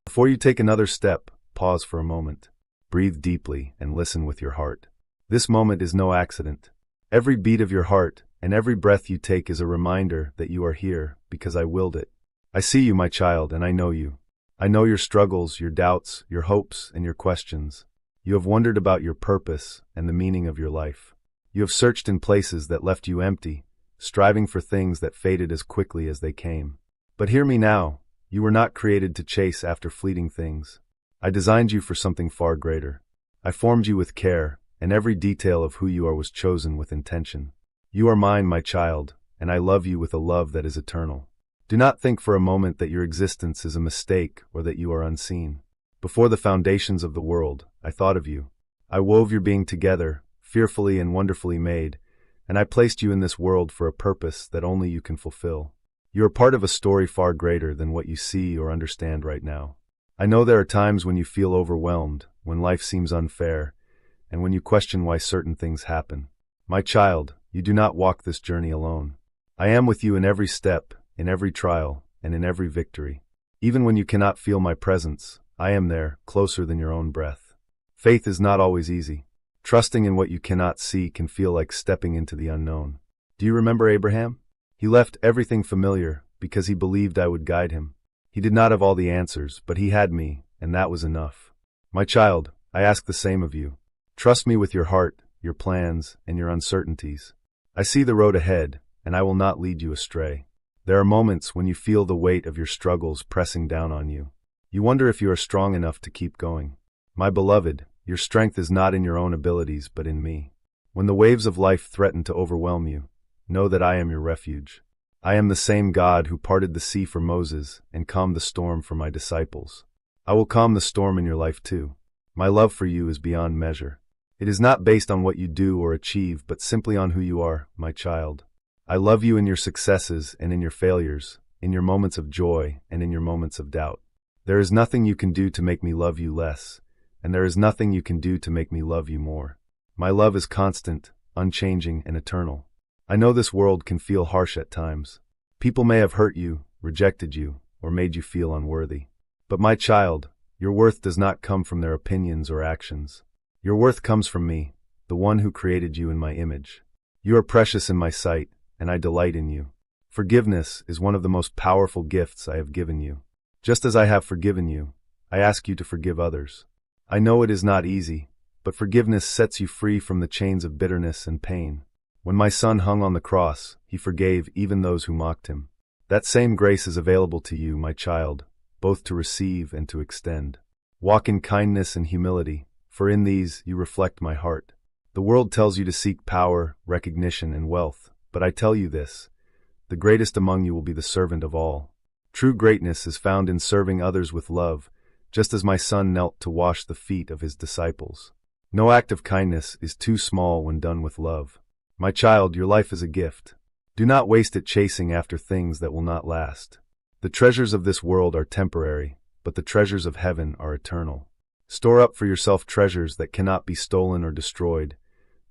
Before you take another step, pause for a moment. Breathe deeply and listen with your heart. This moment is no accident. Every beat of your heart and every breath you take is a reminder that you are here because I willed it. I see you, my child, and I know you. I know your struggles, your doubts, your hopes, and your questions. You have wondered about your purpose and the meaning of your life. You have searched in places that left you empty, striving for things that faded as quickly as they came. But hear me now, you were not created to chase after fleeting things. I designed you for something far greater. I formed you with care, and every detail of who you are was chosen with intention. You are mine, my child, and I love you with a love that is eternal. Do not think for a moment that your existence is a mistake or that you are unseen. Before the foundations of the world, I thought of you. I wove your being together, fearfully and wonderfully made, and I placed you in this world for a purpose that only you can fulfill. You are part of a story far greater than what you see or understand right now. I know there are times when you feel overwhelmed, when life seems unfair, and when you question why certain things happen. My child, you do not walk this journey alone. I am with you in every step, in every trial, and in every victory. Even when you cannot feel my presence, I am there, closer than your own breath. Faith is not always easy. Trusting in what you cannot see can feel like stepping into the unknown. Do you remember Abraham? He left everything familiar because he believed I would guide him. He did not have all the answers, but he had me, and that was enough. My child, I ask the same of you. Trust me with your heart, your plans, and your uncertainties. I see the road ahead, and I will not lead you astray. There are moments when you feel the weight of your struggles pressing down on you. You wonder if you are strong enough to keep going. My beloved, your strength is not in your own abilities but in me. When the waves of life threaten to overwhelm you, know that I am your refuge. I am the same God who parted the sea for Moses and calmed the storm for my disciples. I will calm the storm in your life too. My love for you is beyond measure. It is not based on what you do or achieve, but simply on who you are, my child. I love you in your successes and in your failures, in your moments of joy and in your moments of doubt. There is nothing you can do to make me love you less, and there is nothing you can do to make me love you more. My love is constant, unchanging, and eternal. I know this world can feel harsh at times. People may have hurt you, rejected you, or made you feel unworthy. But my child, your worth does not come from their opinions or actions. Your worth comes from me, the one who created you in my image. You are precious in my sight, and I delight in you. Forgiveness is one of the most powerful gifts I have given you. Just as I have forgiven you, I ask you to forgive others. I know it is not easy, but forgiveness sets you free from the chains of bitterness and pain. When my son hung on the cross, he forgave even those who mocked him. That same grace is available to you, my child, both to receive and to extend. Walk in kindness and humility, for in these you reflect my heart. The world tells you to seek power, recognition, and wealth, but I tell you this, the greatest among you will be the servant of all. True greatness is found in serving others with love, just as my son knelt to wash the feet of his disciples. No act of kindness is too small when done with love. My child, your life is a gift. Do not waste it chasing after things that will not last. The treasures of this world are temporary, but the treasures of heaven are eternal. Store up for yourself treasures that cannot be stolen or destroyed.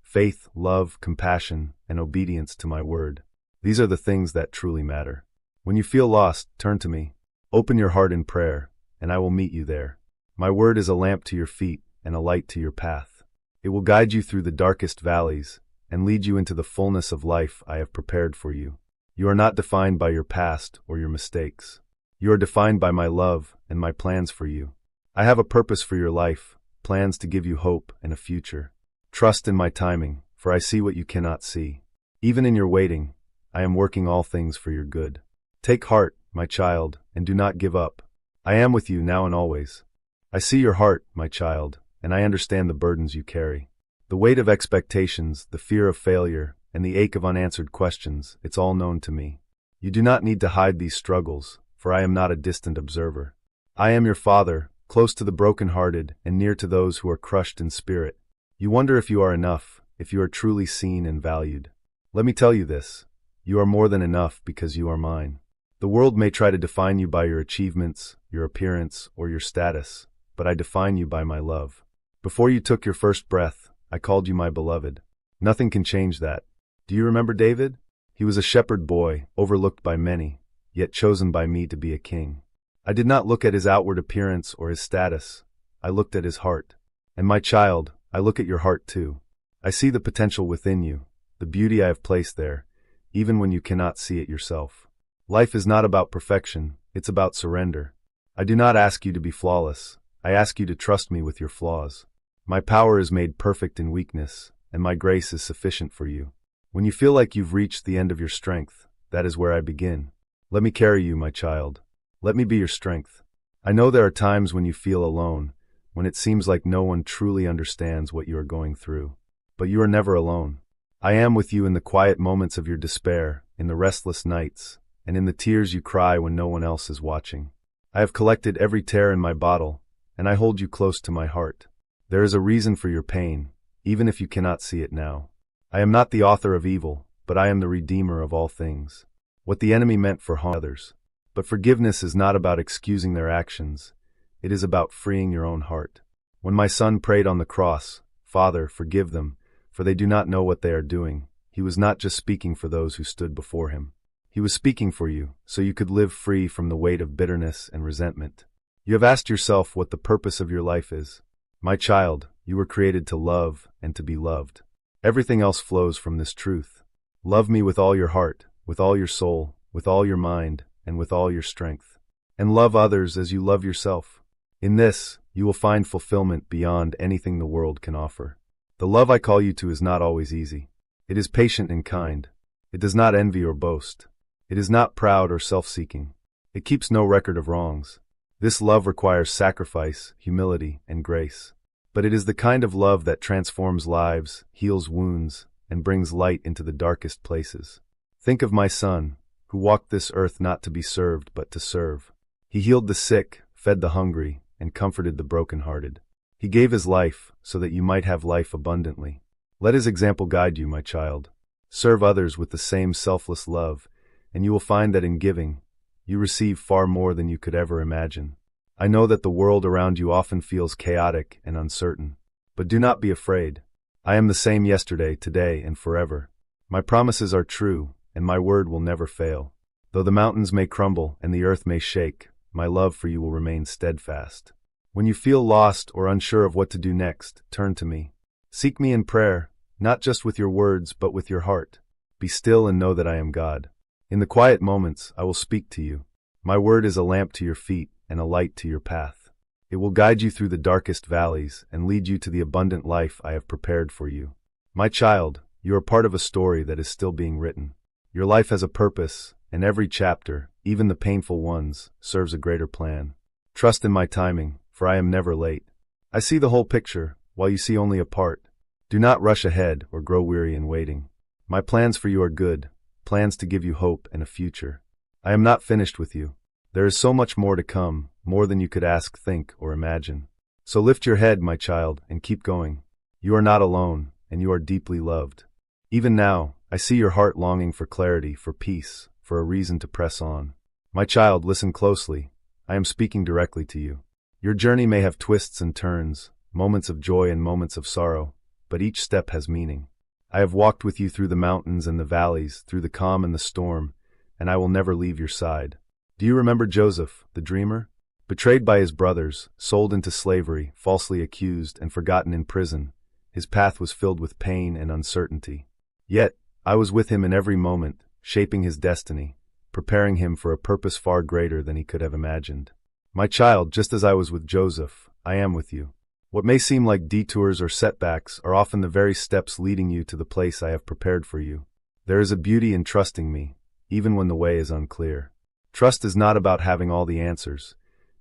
Faith, love, compassion, and obedience to my word. These are the things that truly matter. When you feel lost, turn to me. Open your heart in prayer, and I will meet you there. My word is a lamp to your feet and a light to your path. It will guide you through the darkest valleys and lead you into the fullness of life I have prepared for you. You are not defined by your past or your mistakes. You are defined by my love and my plans for you. I have a purpose for your life, plans to give you hope and a future. Trust in my timing, for I see what you cannot see. Even in your waiting, I am working all things for your good. Take heart, my child, and do not give up. I am with you now and always. I see your heart, my child, and I understand the burdens you carry. The weight of expectations, the fear of failure, and the ache of unanswered questions, it's all known to me. You do not need to hide these struggles, for I am not a distant observer. I am your father, close to the brokenhearted and near to those who are crushed in spirit. You wonder if you are enough, if you are truly seen and valued. Let me tell you this, you are more than enough because you are mine. The world may try to define you by your achievements, your appearance, or your status, but I define you by my love. Before you took your first breath, I called you my beloved. Nothing can change that. Do you remember David? He was a shepherd boy, overlooked by many, yet chosen by me to be a king. I did not look at his outward appearance or his status. I looked at his heart. And my child, I look at your heart too. I see the potential within you, the beauty I have placed there, even when you cannot see it yourself. Life is not about perfection, it's about surrender. I do not ask you to be flawless. I ask you to trust me with your flaws. My power is made perfect in weakness, and my grace is sufficient for you. When you feel like you've reached the end of your strength, that is where I begin. Let me carry you, my child. Let me be your strength. I know there are times when you feel alone, when it seems like no one truly understands what you are going through. But you are never alone. I am with you in the quiet moments of your despair, in the restless nights, and in the tears you cry when no one else is watching. I have collected every tear in my bottle, and I hold you close to my heart. There is a reason for your pain, even if you cannot see it now. I am not the author of evil, but I am the redeemer of all things. What the enemy meant for harm others. But forgiveness is not about excusing their actions. It is about freeing your own heart. When my son prayed on the cross, "Father, forgive them, for they do not know what they are doing," he was not just speaking for those who stood before him. He was speaking for you, so you could live free from the weight of bitterness and resentment. You have asked yourself what the purpose of your life is. My child, you were created to love and to be loved. Everything else flows from this truth. Love me with all your heart, with all your soul, with all your mind, and with all your strength. And love others as you love yourself. In this, you will find fulfillment beyond anything the world can offer. The love I call you to is not always easy. It is patient and kind. It does not envy or boast. It is not proud or self-seeking. It keeps no record of wrongs. This love requires sacrifice, humility, and grace. But it is the kind of love that transforms lives, heals wounds, and brings light into the darkest places. Think of my son, who walked this earth not to be served but to serve. He healed the sick, fed the hungry, and comforted the brokenhearted. He gave his life so that you might have life abundantly. Let his example guide you, my child. Serve others with the same selfless love, and you will find that in giving, you receive far more than you could ever imagine. I know that the world around you often feels chaotic and uncertain, but do not be afraid. I am the same yesterday, today, and forever. My promises are true, and my word will never fail. Though the mountains may crumble and the earth may shake, my love for you will remain steadfast. When you feel lost or unsure of what to do next, turn to me. Seek me in prayer, not just with your words, but with your heart. Be still and know that I am God. In the quiet moments, I will speak to you. My word is a lamp to your feet and a light to your path. It will guide you through the darkest valleys and lead you to the abundant life I have prepared for you. My child, you are part of a story that is still being written. Your life has a purpose, and every chapter, even the painful ones, serves a greater plan. Trust in my timing, for I am never late. I see the whole picture, while you see only a part. Do not rush ahead or grow weary in waiting. My plans for you are good, plans to give you hope and a future. I am not finished with you. There is so much more to come, more than you could ask, think, or imagine. So lift your head, my child, and keep going. You are not alone, and you are deeply loved. Even now, I see your heart longing for clarity, for peace, for a reason to press on. My child, listen closely. I am speaking directly to you. Your journey may have twists and turns, moments of joy and moments of sorrow, but each step has meaning. I have walked with you through the mountains and the valleys, through the calm and the storm, and I will never leave your side. Do you remember Joseph, the dreamer? Betrayed by his brothers, sold into slavery, falsely accused, and forgotten in prison, his path was filled with pain and uncertainty. Yet, I was with him in every moment, shaping his destiny, preparing him for a purpose far greater than he could have imagined. My child, just as I was with Joseph, I am with you. What may seem like detours or setbacks are often the very steps leading you to the place I have prepared for you. There is a beauty in trusting me, even when the way is unclear. Trust is not about having all the answers.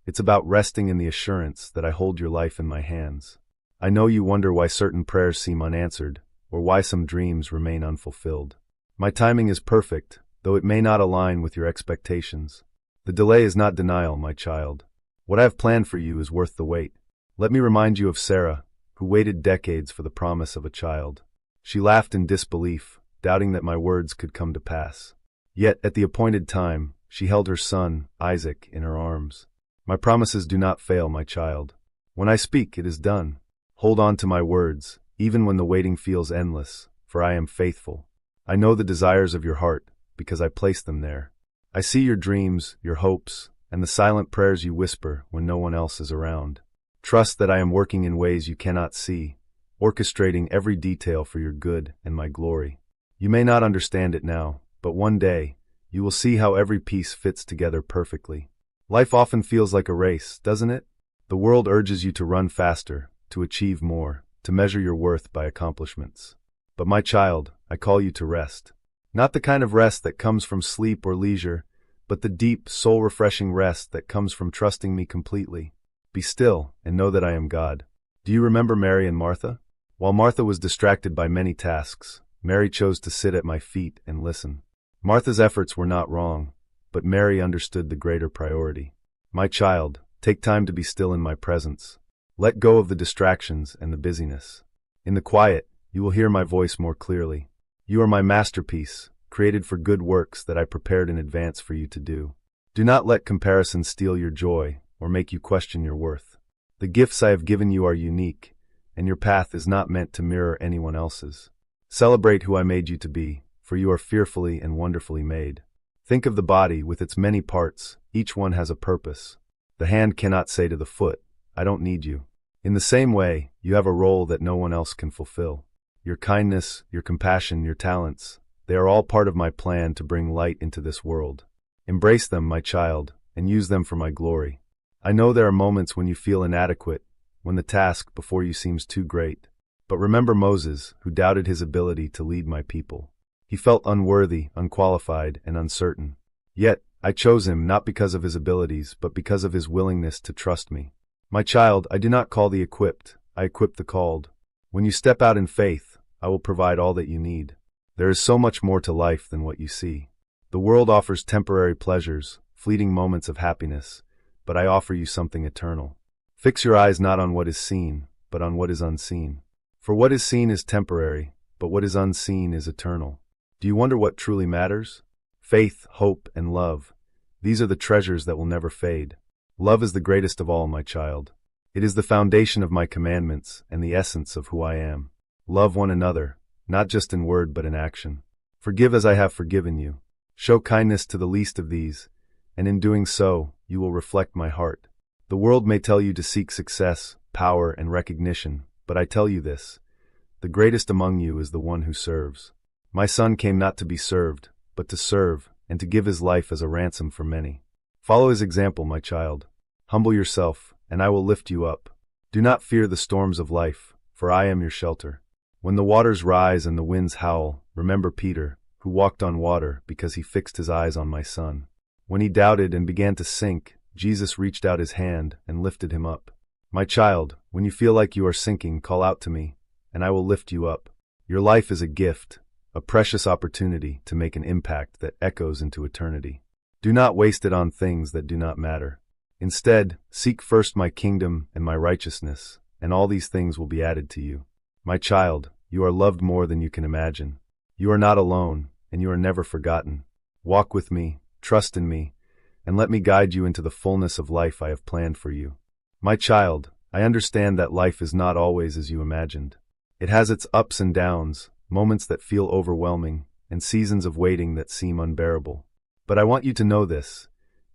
It's about resting in the assurance that I hold your life in my hands. I know you wonder why certain prayers seem unanswered, or why some dreams remain unfulfilled. My timing is perfect, though it may not align with your expectations. The delay is not denial, my child. What I have planned for you is worth the wait. Let me remind you of Sarah, who waited decades for the promise of a child. She laughed in disbelief, doubting that my words could come to pass. Yet, at the appointed time, she held her son, Isaac, in her arms. My promises do not fail, my child. When I speak, it is done. Hold on to my words, even when the waiting feels endless, for I am faithful. I know the desires of your heart, because I placed them there. I see your dreams, your hopes, and the silent prayers you whisper when no one else is around. Trust that I am working in ways you cannot see, orchestrating every detail for your good and my glory. You may not understand it now, but one day, you will see how every piece fits together perfectly. Life often feels like a race, doesn't it? The world urges you to run faster, to achieve more, to measure your worth by accomplishments. But my child, I call you to rest. Not the kind of rest that comes from sleep or leisure, but the deep, soul-refreshing rest that comes from trusting me completely. Be still and know that I am God. Do you remember Mary and Martha? While Martha was distracted by many tasks, Mary chose to sit at my feet and listen. Martha's efforts were not wrong, but Mary understood the greater priority. My child, take time to be still in my presence. Let go of the distractions and the busyness. In the quiet, you will hear my voice more clearly. You are my masterpiece, created for good works that I prepared in advance for you to do. Do not let comparison steal your joy or make you question your worth. The gifts I have given you are unique, and your path is not meant to mirror anyone else's. Celebrate who I made you to be, for you are fearfully and wonderfully made. Think of the body with its many parts, each one has a purpose. The hand cannot say to the foot, I don't need you. In the same way, you have a role that no one else can fulfill. Your kindness, your compassion, your talents, they are all part of my plan to bring light into this world. Embrace them, my child, and use them for my glory. I know there are moments when you feel inadequate, when the task before you seems too great. But remember Moses, who doubted his ability to lead my people. He felt unworthy, unqualified, and uncertain. Yet, I chose him not because of his abilities, but because of his willingness to trust me. My child, I do not call the equipped, I equip the called. When you step out in faith, I will provide all that you need. There is so much more to life than what you see. The world offers temporary pleasures, fleeting moments of happiness, but I offer you something eternal. Fix your eyes not on what is seen, but on what is unseen. For what is seen is temporary, but what is unseen is eternal. Do you wonder what truly matters? Faith, hope, and love. These are the treasures that will never fade. Love is the greatest of all, my child. It is the foundation of my commandments and the essence of who I am. Love one another, not just in word but in action. Forgive as I have forgiven you. Show kindness to the least of these, and in doing so, you will reflect my heart. The world may tell you to seek success, power, and recognition, but I tell you this, the greatest among you is the one who serves. My son came not to be served, but to serve, and to give his life as a ransom for many. Follow his example, my child. Humble yourself, and I will lift you up. Do not fear the storms of life, for I am your shelter. When the waters rise and the winds howl, remember Peter, who walked on water because he fixed his eyes on my son. When he doubted and began to sink, Jesus reached out his hand and lifted him up. My child, when you feel like you are sinking, call out to me, and I will lift you up. Your life is a gift, a precious opportunity to make an impact that echoes into eternity. Do not waste it on things that do not matter. Instead, seek first my kingdom and my righteousness, and all these things will be added to you. My child, you are loved more than you can imagine. You are not alone, and you are never forgotten. Walk with me, trust in me, and let me guide you into the fullness of life I have planned for you. My child, I understand that life is not always as you imagined. It has its ups and downs, moments that feel overwhelming, and seasons of waiting that seem unbearable. But I want you to know this.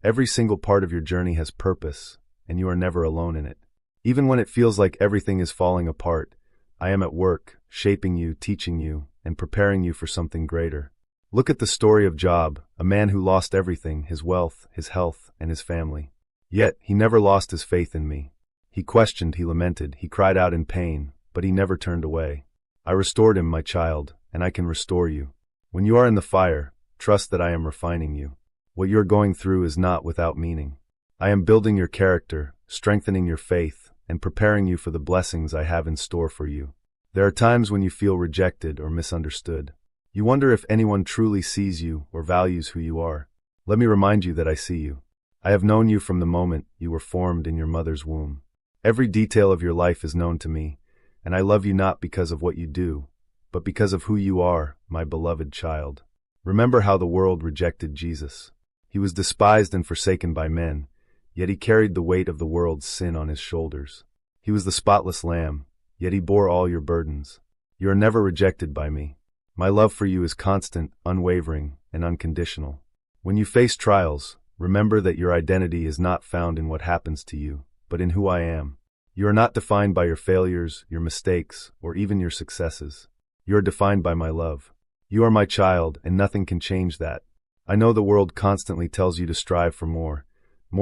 Every single part of your journey has purpose, and you are never alone in it. Even when it feels like everything is falling apart, I am at work, shaping you, teaching you, and preparing you for something greater. Look at the story of Job, a man who lost everything, his wealth, his health, and his family. Yet, he never lost his faith in me. He questioned, he lamented, he cried out in pain, but he never turned away. I restored him, my child, and I can restore you. When you are in the fire, trust that I am refining you. What you are going through is not without meaning. I am building your character, strengthening your faith, and preparing you for the blessings I have in store for you. There are times when you feel rejected or misunderstood. You wonder if anyone truly sees you or values who you are. Let me remind you that I see you. I have known you from the moment you were formed in your mother's womb. Every detail of your life is known to me, and I love you not because of what you do, but because of who you are, my beloved child. Remember how the world rejected Jesus. He was despised and forsaken by men, yet he carried the weight of the world's sin on his shoulders. He was the spotless lamb, yet he bore all your burdens. You are never rejected by me. My love for you is constant, unwavering, and unconditional. When you face trials, remember that your identity is not found in what happens to you, but in who I am. You are not defined by your failures, your mistakes, or even your successes. You are defined by my love. You are my child, and nothing can change that. I know the world constantly tells you to strive for more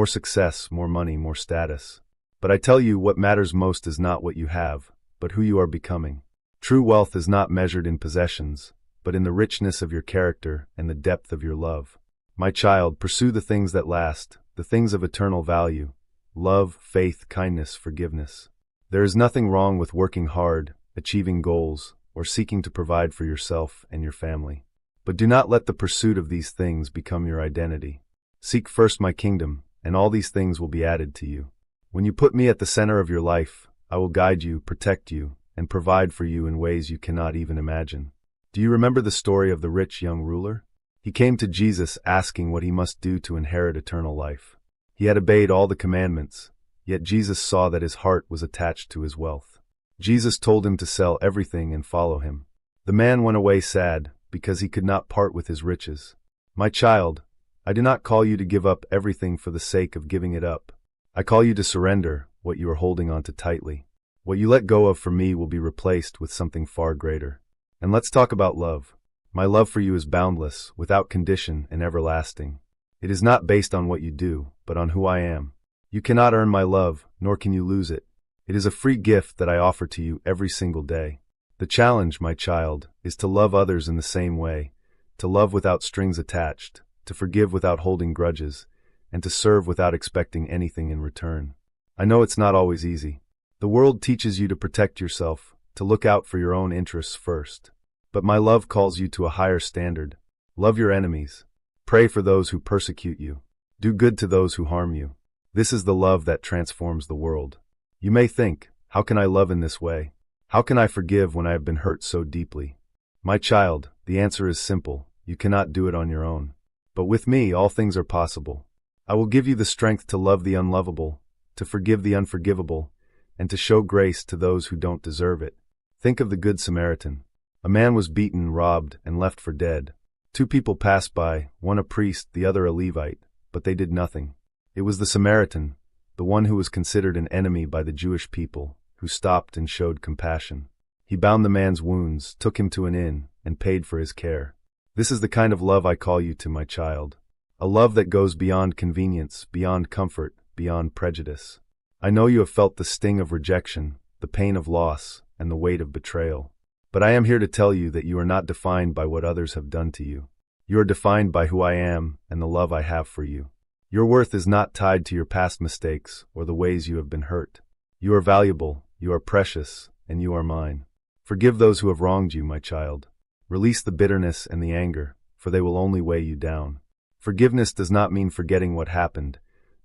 success, more money, more status. But I tell you, what matters most is not what you have, but who you are becoming. True wealth is not measured in possessions, but in the richness of your character and the depth of your love. My child, pursue the things that last, the things of eternal value: love, faith, kindness, forgiveness. There is nothing wrong with working hard, achieving goals, or seeking to provide for yourself and your family. But do not let the pursuit of these things become your identity. Seek first my kingdom, and all these things will be added to you. When you put me at the center of your life, I will guide you, protect you, and provide for you in ways you cannot even imagine. Do you remember the story of the rich young ruler? He came to Jesus asking what he must do to inherit eternal life. He had obeyed all the commandments, yet Jesus saw that his heart was attached to his wealth. Jesus told him to sell everything and follow him. The man went away sad, because he could not part with his riches. My child, I do not call you to give up everything for the sake of giving it up. I call you to surrender what you are holding on to tightly. What you let go of for me will be replaced with something far greater. And let's talk about love. My love for you is boundless, without condition, and everlasting. It is not based on what you do, but on who I am. You cannot earn my love, nor can you lose it. It is a free gift that I offer to you every single day. The challenge, my child, is to love others in the same way, to love without strings attached, to forgive without holding grudges, and to serve without expecting anything in return. I know it's not always easy. The world teaches you to protect yourself, to look out for your own interests first. But my love calls you to a higher standard. Love your enemies. Pray for those who persecute you. Do good to those who harm you. This is the love that transforms the world. You may think, how can I love in this way? How can I forgive when I have been hurt so deeply? My child, the answer is simple. You cannot do it on your own. But with me, all things are possible. I will give you the strength to love the unlovable, to forgive the unforgivable, and to show grace to those who don't deserve it. Think of the Good Samaritan. A man was beaten, robbed, and left for dead. Two people passed by, one a priest, the other a Levite, but they did nothing. It was the Samaritan, the one who was considered an enemy by the Jewish people, who stopped and showed compassion. He bound the man's wounds, took him to an inn, and paid for his care. This is the kind of love I call you to, my child. A love that goes beyond convenience, beyond comfort, beyond prejudice. I know you have felt the sting of rejection, the pain of loss, and the weight of betrayal. But I am here to tell you that you are not defined by what others have done to you. You are defined by who I am and the love I have for you. Your worth is not tied to your past mistakes or the ways you have been hurt. You are valuable, you are precious, and you are mine. Forgive those who have wronged you, my child. Release the bitterness and the anger, for they will only weigh you down. Forgiveness does not mean forgetting what happened,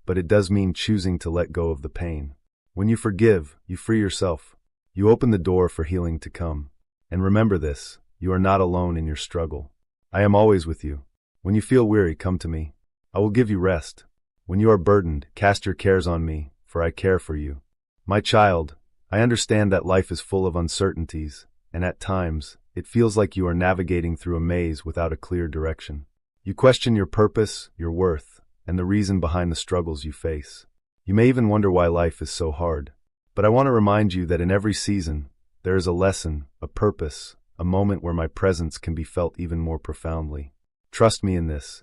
but it does mean choosing to let go of the pain. When you forgive, you free yourself. You open the door for healing to come. And remember this, you are not alone in your struggle. I am always with you. When you feel weary, come to me. I will give you rest. When you are burdened, cast your cares on me, for I care for you. My child, I understand that life is full of uncertainties, and at times, it feels like you are navigating through a maze without a clear direction. You question your purpose, your worth, and the reason behind the struggles you face. You may even wonder why life is so hard. But I want to remind you that in every season, there is a lesson, a purpose, a moment where my presence can be felt even more profoundly. Trust me in this.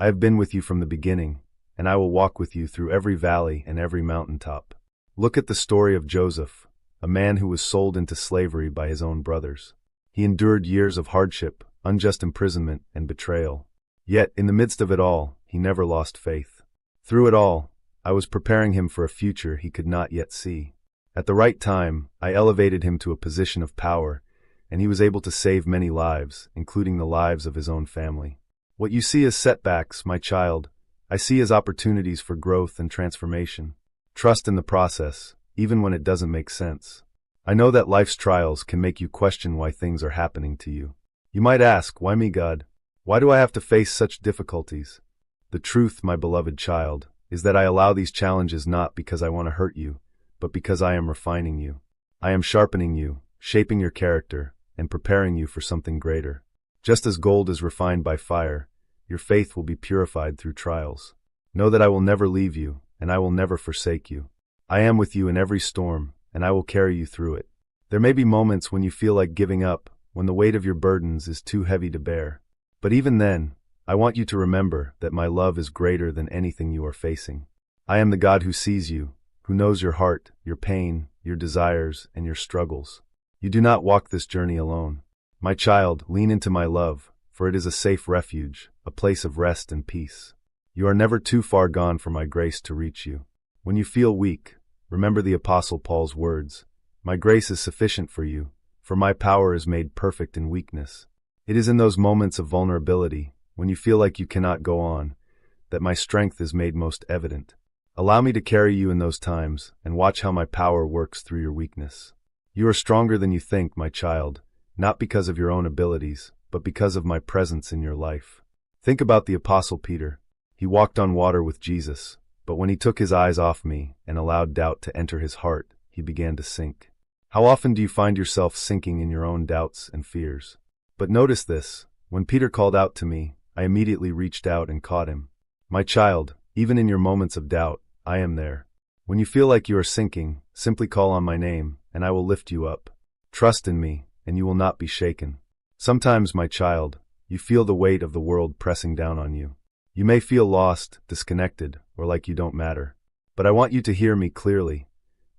I have been with you from the beginning, and I will walk with you through every valley and every mountaintop. Look at the story of Joseph, a man who was sold into slavery by his own brothers. He endured years of hardship, unjust imprisonment, and betrayal. Yet, in the midst of it all, he never lost faith. Through it all, I was preparing him for a future he could not yet see. At the right time, I elevated him to a position of power, and he was able to save many lives, including the lives of his own family. What you see as setbacks, my child, I see as opportunities for growth and transformation. Trust in the process, even when it doesn't make sense. I know that life's trials can make you question why things are happening to you. You might ask, why me, God? Why do I have to face such difficulties? The truth, my beloved child, is that I allow these challenges not because I want to hurt you, but because I am refining you. I am sharpening you, shaping your character, and preparing you for something greater. Just as gold is refined by fire, your faith will be purified through trials. Know that I will never leave you, and I will never forsake you. I am with you in every storm, and I will carry you through it. There may be moments when you feel like giving up, when the weight of your burdens is too heavy to bear. But even then, I want you to remember that my love is greater than anything you are facing. I am the God who sees you, who knows your heart, your pain, your desires, and your struggles. You do not walk this journey alone. My child, lean into my love, for it is a safe refuge, a place of rest and peace. You are never too far gone for my grace to reach you. When you feel weak, remember the Apostle Paul's words, "My grace is sufficient for you, for my power is made perfect in weakness." It is in those moments of vulnerability, when you feel like you cannot go on, that my strength is made most evident. Allow me to carry you in those times, and watch how my power works through your weakness. You are stronger than you think, my child, not because of your own abilities, but because of my presence in your life. Think about the Apostle Peter. He walked on water with Jesus, but when he took his eyes off me and allowed doubt to enter his heart, he began to sink. How often do you find yourself sinking in your own doubts and fears? But notice this, when Peter called out to me, I immediately reached out and caught him. My child, even in your moments of doubt, I am there. When you feel like you are sinking, simply call on my name, and I will lift you up. Trust in me, and you will not be shaken. Sometimes, my child, you feel the weight of the world pressing down on you. You may feel lost, disconnected, or like you don't matter. But I want you to hear me clearly.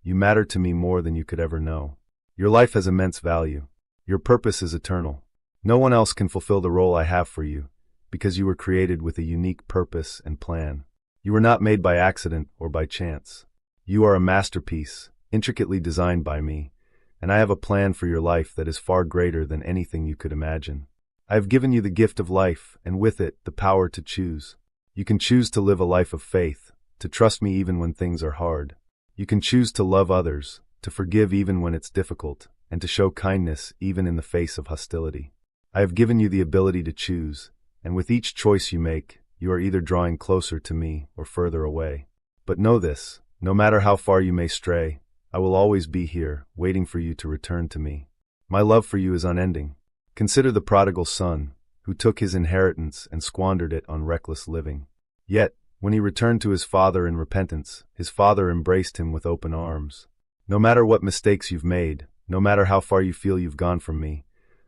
You matter to me more than you could ever know. Your life has immense value. Your purpose is eternal. No one else can fulfill the role I have for you, because you were created with a unique purpose and plan. You were not made by accident or by chance. You are a masterpiece, intricately designed by me, and I have a plan for your life that is far greater than anything you could imagine. I have given you the gift of life, and with it, the power to choose. You can choose to live a life of faith, to trust me even when things are hard. You can choose to love others, to forgive even when it's difficult, and to show kindness even in the face of hostility. I have given you the ability to choose, and with each choice you make, you are either drawing closer to me or further away. But know this, no matter how far you may stray, I will always be here, waiting for you to return to me. My love for you is unending. Consider the prodigal son, who took his inheritance and squandered it on reckless living. Yet, when he returned to his father in repentance, his father embraced him with open arms. No matter what mistakes you've made, no matter how far you feel you've gone from me,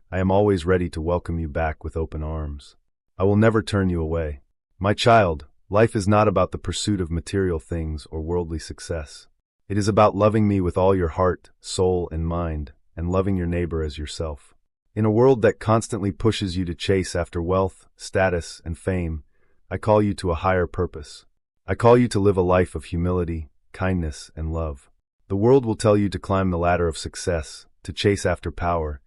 I am always ready to welcome you back with open arms. I will never turn you away. My child, life is not about the pursuit of material things or worldly success. It is about loving me with all your heart, soul, and mind, and loving your neighbor as yourself. In a world that constantly pushes you to chase after wealth, status, and fame, I call you to a higher purpose. I call you to live a life of humility, kindness, and love. The world will tell you to climb the ladder of success, to chase after power,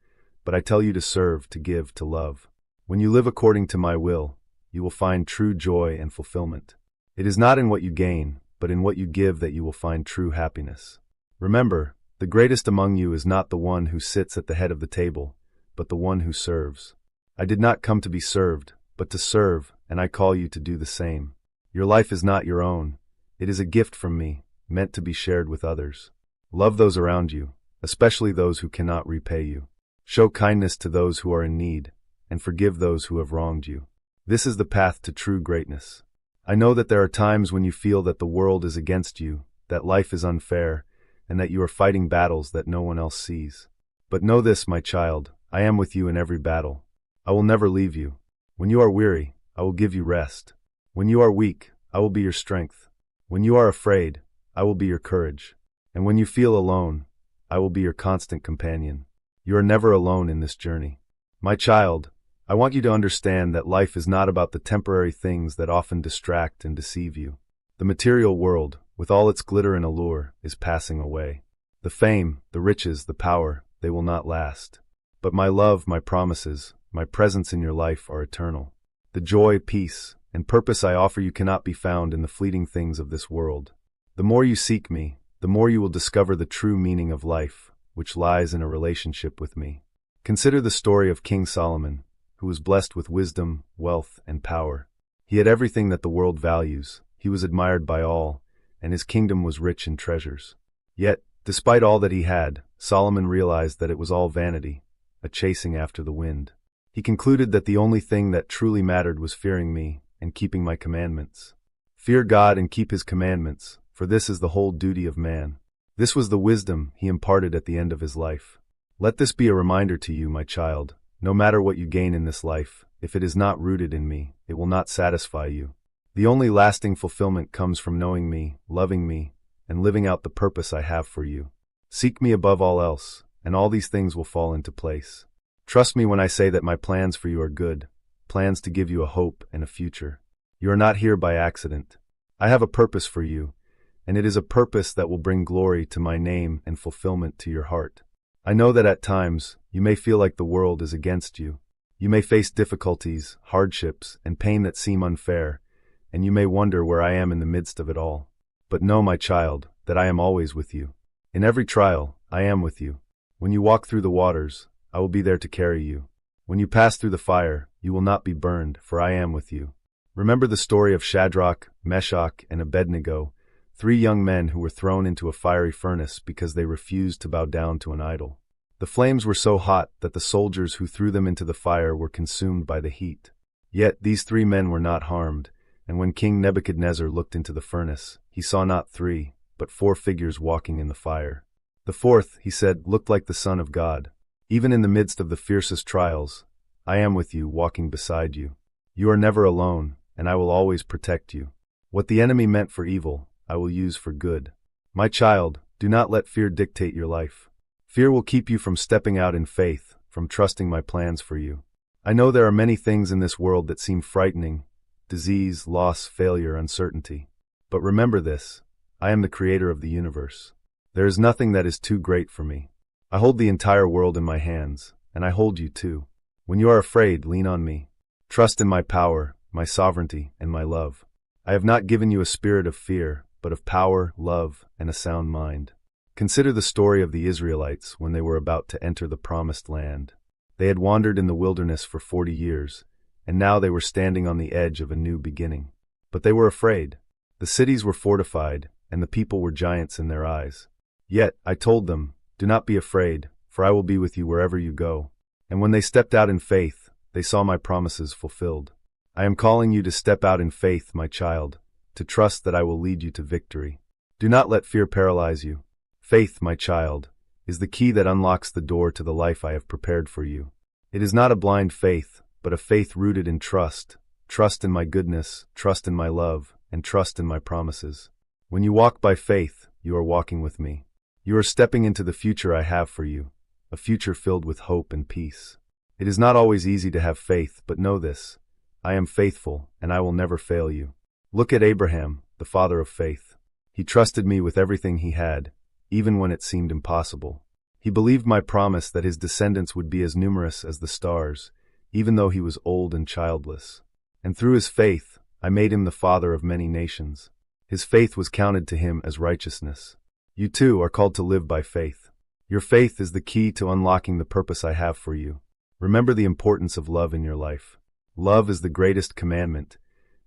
but I tell you to serve, to give, to love. When you live according to my will, you will find true joy and fulfillment. It is not in what you gain, but in what you give that you will find true happiness. Remember, the greatest among you is not the one who sits at the head of the table, but the one who serves. I did not come to be served, but to serve, and I call you to do the same. Your life is not your own. It is a gift from me, meant to be shared with others. Love those around you, especially those who cannot repay you. Show kindness to those who are in need, and forgive those who have wronged you. This is the path to true greatness. I know that there are times when you feel that the world is against you, that life is unfair, and that you are fighting battles that no one else sees. But know this, my child, I am with you in every battle. I will never leave you. When you are weary, I will give you rest. When you are weak, I will be your strength. When you are afraid, I will be your courage. And when you feel alone, I will be your constant companion. You are never alone in this journey. My child, I want you to understand that life is not about the temporary things that often distract and deceive you. The material world, with all its glitter and allure, is passing away. The fame, the riches, the power, they will not last. But my love, my promises, my presence in your life are eternal. The joy, peace, and purpose I offer you cannot be found in the fleeting things of this world. The more you seek me, the more you will discover the true meaning of life, which lies in a relationship with me. Consider the story of King Solomon, who was blessed with wisdom, wealth, and power. He had everything that the world values, he was admired by all, and his kingdom was rich in treasures. Yet, despite all that he had, Solomon realized that it was all vanity, a chasing after the wind. He concluded that the only thing that truly mattered was fearing me and keeping my commandments. Fear God and keep his commandments, for this is the whole duty of man. This was the wisdom he imparted at the end of his life. Let this be a reminder to you, my child. No matter what you gain in this life, if it is not rooted in me, it will not satisfy you. The only lasting fulfillment comes from knowing me, loving me, and living out the purpose I have for you. Seek me above all else, and all these things will fall into place. Trust me when I say that my plans for you are good, plans to give you a hope and a future. You are not here by accident. I have a purpose for you, and it is a purpose that will bring glory to my name and fulfillment to your heart. I know that at times, you may feel like the world is against you. You may face difficulties, hardships, and pain that seem unfair, and you may wonder where I am in the midst of it all. But know, my child, that I am always with you. In every trial, I am with you. When you walk through the waters, I will be there to carry you. When you pass through the fire, you will not be burned, for I am with you. Remember the story of Shadrach, Meshach, and Abednego, 3 young men who were thrown into a fiery furnace because they refused to bow down to an idol. The flames were so hot that the soldiers who threw them into the fire were consumed by the heat. Yet these 3 men were not harmed, and when King Nebuchadnezzar looked into the furnace, he saw not 3, but 4 figures walking in the fire. The 4th, he said, looked like the Son of God. Even in the midst of the fiercest trials, I am with you, walking beside you. You are never alone, and I will always protect you. What the enemy meant for evil, I will use for good. My child, do not let fear dictate your life. Fear will keep you from stepping out in faith, from trusting my plans for you. I know there are many things in this world that seem frightening: disease, loss, failure, uncertainty. But remember this: I am the creator of the universe. There is nothing that is too great for me. I hold the entire world in my hands, and I hold you too. When you are afraid, lean on me. Trust in my power, my sovereignty, and my love. I have not given you a spirit of fear, but of power, love, and a sound mind. Consider the story of the Israelites when they were about to enter the promised land. They had wandered in the wilderness for 40 years, and now they were standing on the edge of a new beginning. But they were afraid. The cities were fortified, and the people were giants in their eyes. Yet, I told them, do not be afraid, for I will be with you wherever you go. And when they stepped out in faith, they saw my promises fulfilled. I am calling you to step out in faith, my child, to trust that I will lead you to victory. Do not let fear paralyze you. Faith, my child, is the key that unlocks the door to the life I have prepared for you. It is not a blind faith, but a faith rooted in trust. Trust in my goodness, trust in my love, and trust in my promises. When you walk by faith, you are walking with me. You are stepping into the future I have for you, a future filled with hope and peace. It is not always easy to have faith, but know this: I am faithful, and I will never fail you. Look at Abraham, the father of faith. He trusted me with everything he had, even when it seemed impossible. He believed my promise that his descendants would be as numerous as the stars, even though he was old and childless. And through his faith, I made him the father of many nations. His faith was counted to him as righteousness. You too are called to live by faith. Your faith is the key to unlocking the purpose I have for you. Remember the importance of love in your life. Love is the greatest commandment,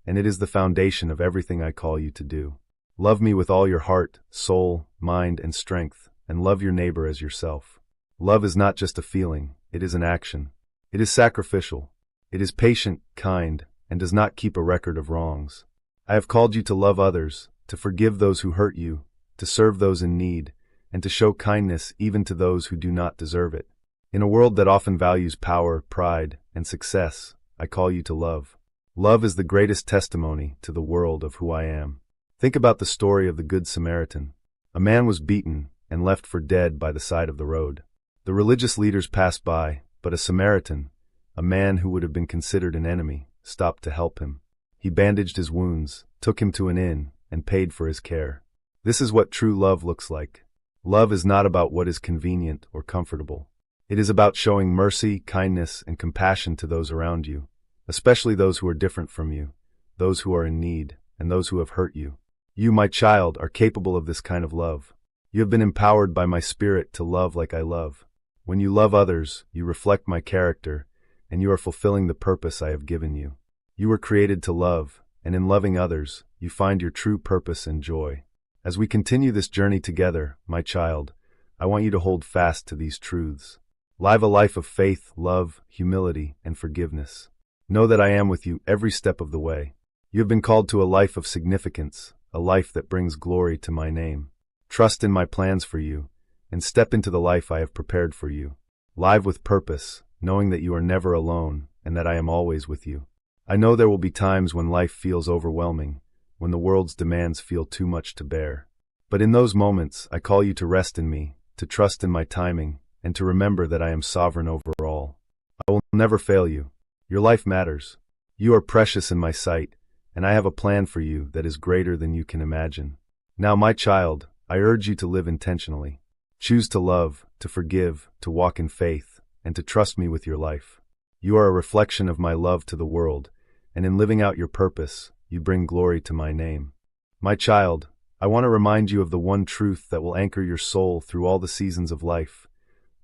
and it is the foundation of everything I call you to do. Love me with all your heart, soul, mind, and strength, and love your neighbor as yourself. Love is not just a feeling, it is an action. It is sacrificial. It is patient, kind, and does not keep a record of wrongs. I have called you to love others, to forgive those who hurt you, to serve those in need, and to show kindness even to those who do not deserve it. In a world that often values power, pride, and success, I call you to love. Love is the greatest testimony to the world of who I am. Think about the story of the Good Samaritan. A man was beaten and left for dead by the side of the road. The religious leaders passed by, but a Samaritan, a man who would have been considered an enemy, stopped to help him. He bandaged his wounds, took him to an inn, and paid for his care. This is what true love looks like. Love is not about what is convenient or comfortable. It is about showing mercy, kindness, and compassion to those around you, especially those who are different from you, those who are in need, and those who have hurt you. You, my child, are capable of this kind of love. You have been empowered by my spirit to love like I love. When you love others, you reflect my character, and you are fulfilling the purpose I have given you. You were created to love, and in loving others, you find your true purpose and joy. As we continue this journey together, my child, I want you to hold fast to these truths. Live a life of faith, love, humility, and forgiveness. Know that I am with you every step of the way. You have been called to a life of significance, a life that brings glory to my name. Trust in my plans for you, and step into the life I have prepared for you. Live with purpose, knowing that you are never alone, and that I am always with you. I know there will be times when life feels overwhelming, when the world's demands feel too much to bear. But in those moments, I call you to rest in me, to trust in my timing, and to remember that I am sovereign over all. I will never fail you. Your life matters. You are precious in my sight, and I have a plan for you that is greater than you can imagine. Now, my child, I urge you to live intentionally. Choose to love, to forgive, to walk in faith, and to trust me with your life. You are a reflection of my love to the world, and in living out your purpose, you bring glory to my name. My child, I want to remind you of the one truth that will anchor your soul through all the seasons of life.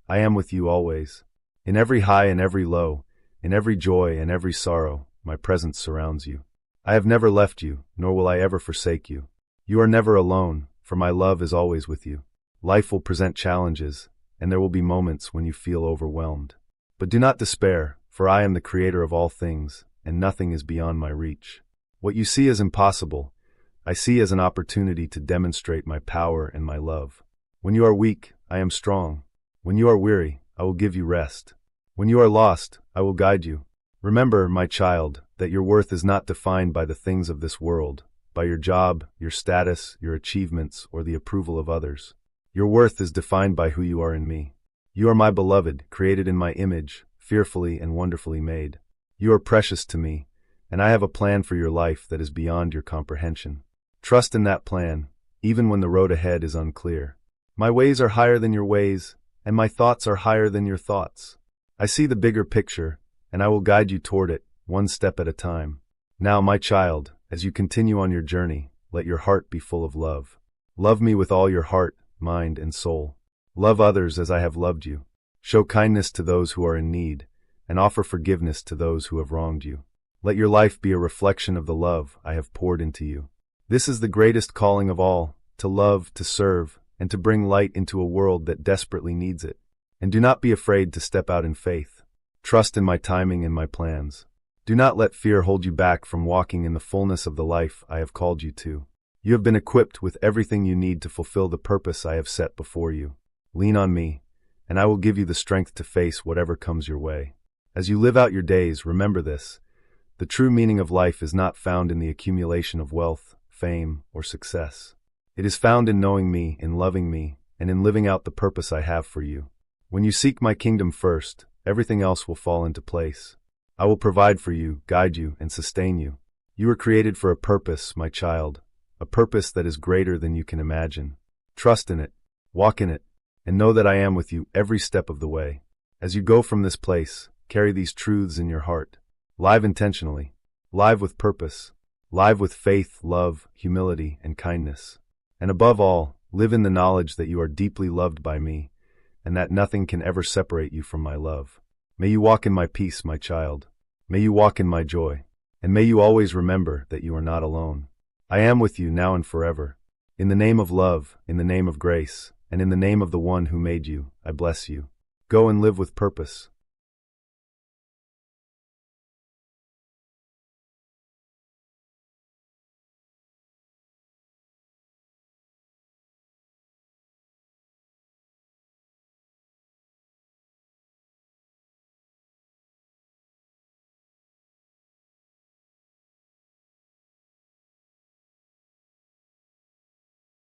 I am with you always. In every high and every low, in every joy and every sorrow, my presence surrounds you. I have never left you, nor will I ever forsake you. You are never alone, for my love is always with you. Life will present challenges, and there will be moments when you feel overwhelmed. But do not despair, for I am the creator of all things, and nothing is beyond my reach. What you see as impossible, I see as an opportunity to demonstrate my power and my love. When you are weak, I am strong. When you are weary, I will give you rest. When you are lost, I will guide you. Remember, my child, that your worth is not defined by the things of this world, by your job, your status, your achievements, or the approval of others. Your worth is defined by who you are in me. You are my beloved, created in my image, fearfully and wonderfully made. You are precious to me, and I have a plan for your life that is beyond your comprehension. Trust in that plan, even when the road ahead is unclear. My ways are higher than your ways, and my thoughts are higher than your thoughts. I see the bigger picture, and I will guide you toward it, one step at a time. Now, my child, as you continue on your journey, let your heart be full of love. Love me with all your heart, mind, and soul. Love others as I have loved you. Show kindness to those who are in need, and offer forgiveness to those who have wronged you. Let your life be a reflection of the love I have poured into you. This is the greatest calling of all, to love, to serve, and to bring light into a world that desperately needs it. And do not be afraid to step out in faith. Trust in my timing and my plans. Do not let fear hold you back from walking in the fullness of the life I have called you to. You have been equipped with everything you need to fulfill the purpose I have set before you. Lean on me, and I will give you the strength to face whatever comes your way. As you live out your days, remember this. The true meaning of life is not found in the accumulation of wealth, fame, or success. It is found in knowing me, in loving me, and in living out the purpose I have for you. When you seek my kingdom first, everything else will fall into place. I will provide for you, guide you, and sustain you. You were created for a purpose, my child, a purpose that is greater than you can imagine. Trust in it, walk in it, and know that I am with you every step of the way. As you go from this place, carry these truths in your heart. Live intentionally, live with purpose, live with faith, love, humility, and kindness. And above all, live in the knowledge that you are deeply loved by me, and that nothing can ever separate you from my love. May you walk in my peace, my child. May you walk in my joy. And may you always remember that you are not alone. I am with you now and forever. In the name of love, in the name of grace, and in the name of the one who made you, I bless you. Go and live with purpose.